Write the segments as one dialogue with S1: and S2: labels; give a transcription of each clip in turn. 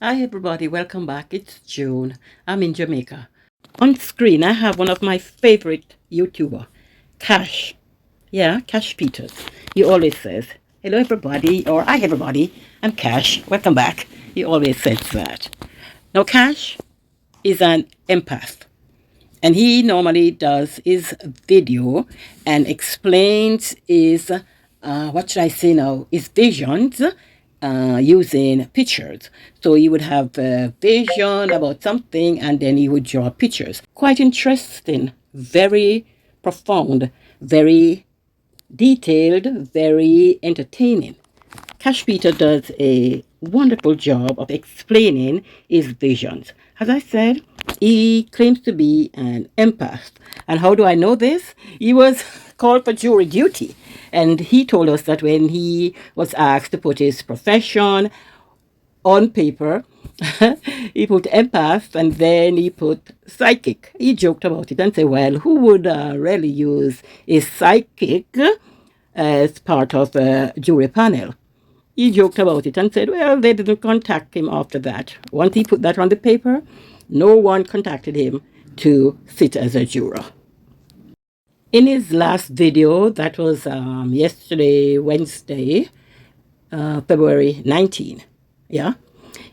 S1: Hi everybody, welcome back. It's June. I'm in Jamaica. On screen, I have one of my favorite YouTuber, Cash. Yeah, Cash Peters. He always says, "Hello everybody," or "Hi everybody, I'm Cash. Welcome back." He always says that. Now, Cash is an empath, and he normally does his video and explains his what should I say now, his visions using pictures. So he would have a vision about something and then he would draw pictures. Quite interesting, very profound, very detailed, very entertaining. Cash Peter does a wonderful job of explaining his visions. As I said, he claims to be an empath. And how do I know this? He was called for jury duty. And he told us that when he was asked to put his profession on paper, he put empath and then he put psychic. He joked about it and said, well, who would really use a psychic as part of a jury panel? He joked about it and said, well, they didn't contact him after that. Once he put that on the paper, no one contacted him to sit as a juror. In his last video, that was yesterday, Wednesday, February 19, yeah,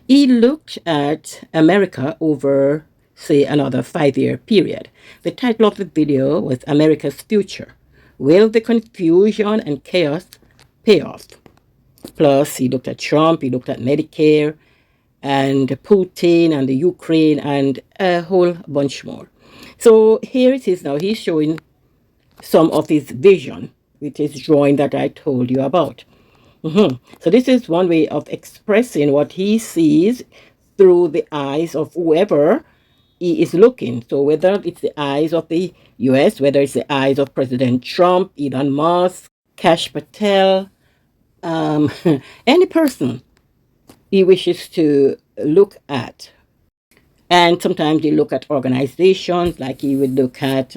S1: he looked at America over, say, another 5-year period. The title of the video was America's Future. Will the confusion and chaos pay off? Plus, he looked at Trump, he looked at Medicare, and Putin, and the Ukraine, and a whole bunch more. So here it is now. He's showing some of his vision with his drawing that I told you about. So this is one way of expressing what he sees through the eyes of whoever he is looking. So whether it's the eyes of the US, whether it's the eyes of President Trump, Elon Musk, Kash Patel, any person he wishes to look at. And sometimes he look at organizations, like he would look at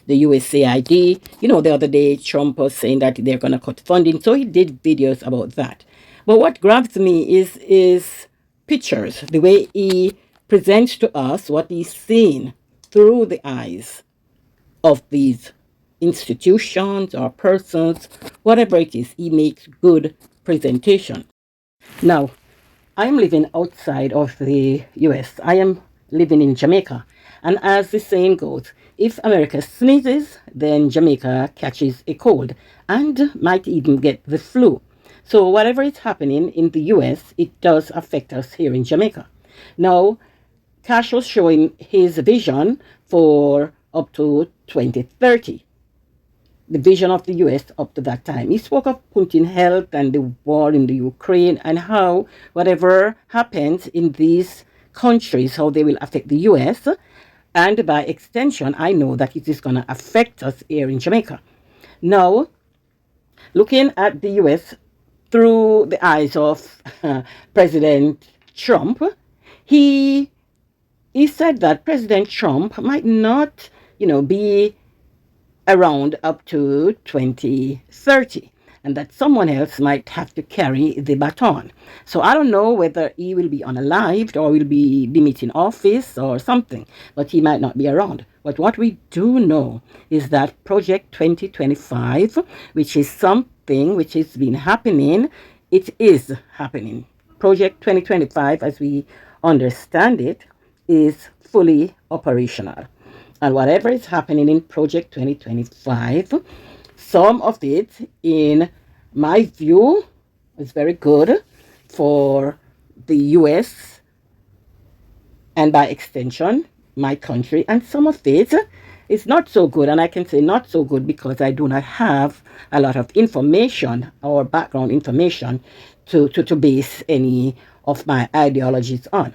S1: the USAID. You know, the other day Trump was saying that they're going to cut funding, so he did videos about that. But what grabs me is pictures, the way he presents to us what he's seen through the eyes of these institutions or persons, whatever it is. He makes good presentation. Now, I'm living outside of the US. I am living in Jamaica. And as the saying goes, if America sneezes, then Jamaica catches a cold and might even get the flu. So whatever is happening in the US, it does affect us here in Jamaica. Now, Cash was showing his vision for up to 2030, the vision of the US up to that time. He spoke of Putin's health and the war in the Ukraine and how whatever happens in these countries, how they will affect the US. And by extension, I know that it is going to affect us here in Jamaica. Now, looking at the US through the eyes of President Trump, he said that President Trump might not, be around up to 2030, and that someone else might have to carry the baton. So I don't know whether he will be unalived or will be meeting office or something, but he might not be around. But what we do know is that Project 2025, which is something which has been happening, it is happening. Project 2025, as we understand it, is fully operational. And whatever is happening in Project 2025, some of it, in my view, is very good for the US and by extension, my country. And some of it is not so good. And I can say not so good because I do not have a lot of information or background information to base any of my ideologies on.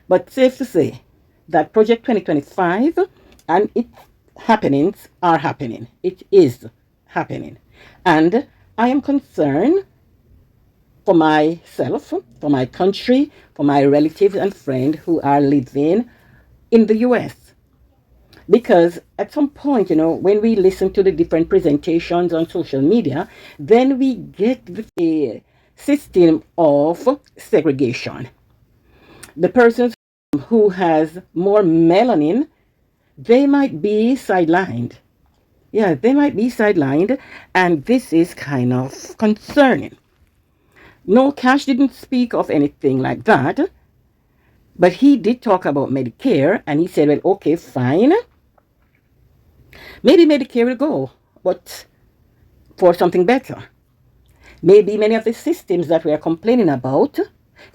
S1: But safe to say that Project 2025 and its happenings are happening. It is happening. And I am concerned for myself, for my country, for my relatives and friends who are living in the US. Because at some point, when we listen to the different presentations on social media, then we get the system of segregation. The persons who has more melanin, they might be sidelined. Yeah, they might be sidelined, and this is kind of concerning. No, Cash didn't speak of anything like that, but he did talk about Medicare, and he said, well, okay, fine. Maybe Medicare will go, but for something better. Maybe many of the systems that we are complaining about,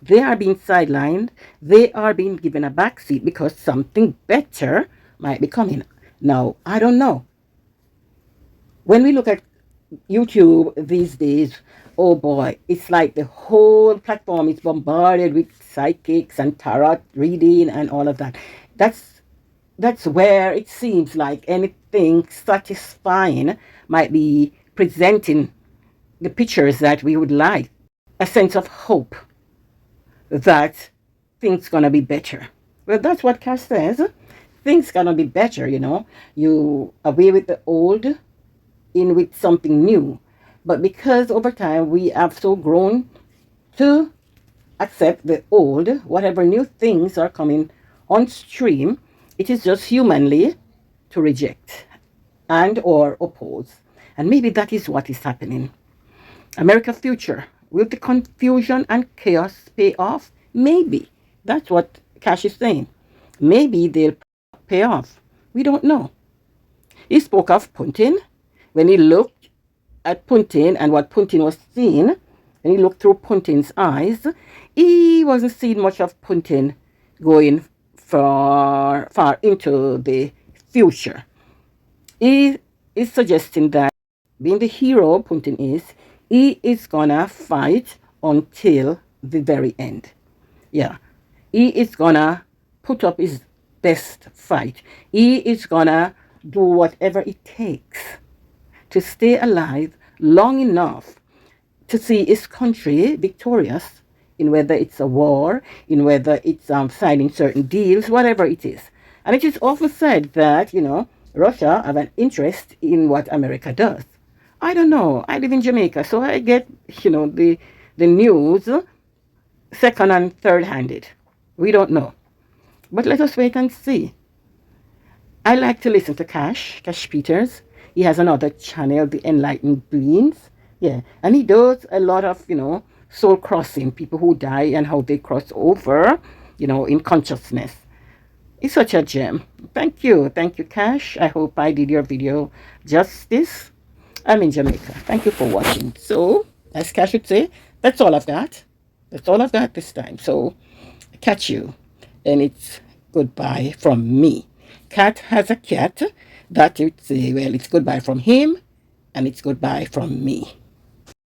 S1: they are being sidelined, they are being given a backseat because something better might be coming. Now, I don't know. When we look at YouTube these days, oh boy, it's like the whole platform is bombarded with psychics and tarot reading and all of that. That's where it seems like anything satisfying might be presenting the pictures that we would like, a sense of hope that things gonna be better. Well, that's what Cass says. Things gonna be better, you know. You away with the old, in with something new. But because over time we have so grown to accept the old, whatever new things are coming on stream, it is just humanly to reject and or oppose. And maybe that is what is happening. America future, will the confusion and chaos pay off? Maybe. That's what Cash is saying. Maybe they'll pay off. We don't know. He spoke of Putin. When he looked at Putin and what Putin was seeing, and he looked through Putin's eyes, he wasn't seeing much of Putin going far into the future. He is suggesting that being the hero Putin is, he is gonna fight until the very end. Yeah. He is gonna put up his best fight. He is gonna do whatever it takes to stay alive long enough to see his country victorious in whether it's a war, in whether it's signing certain deals, whatever it is. And it is often said that, you know, Russia have an interest in what America does. I don't know. I live in Jamaica, so I get, you know, the news second and third handed. We don't know. But let us wait and see. I like to listen to Cash Peters. He has another channel, The Enlightened Beings. Yeah, and he does a lot of, you know, soul crossing, people who die and how they cross over, you know, in consciousness. It's such a gem. Thank you, Cash. I hope I did your video justice. I'm in Jamaica. Thank you for watching. So, as Cash would say, that's all I've got. That's all I've got this time. So, catch you. And it's goodbye from me. Cat has a cat that would say, well, it's goodbye from him and it's goodbye from me.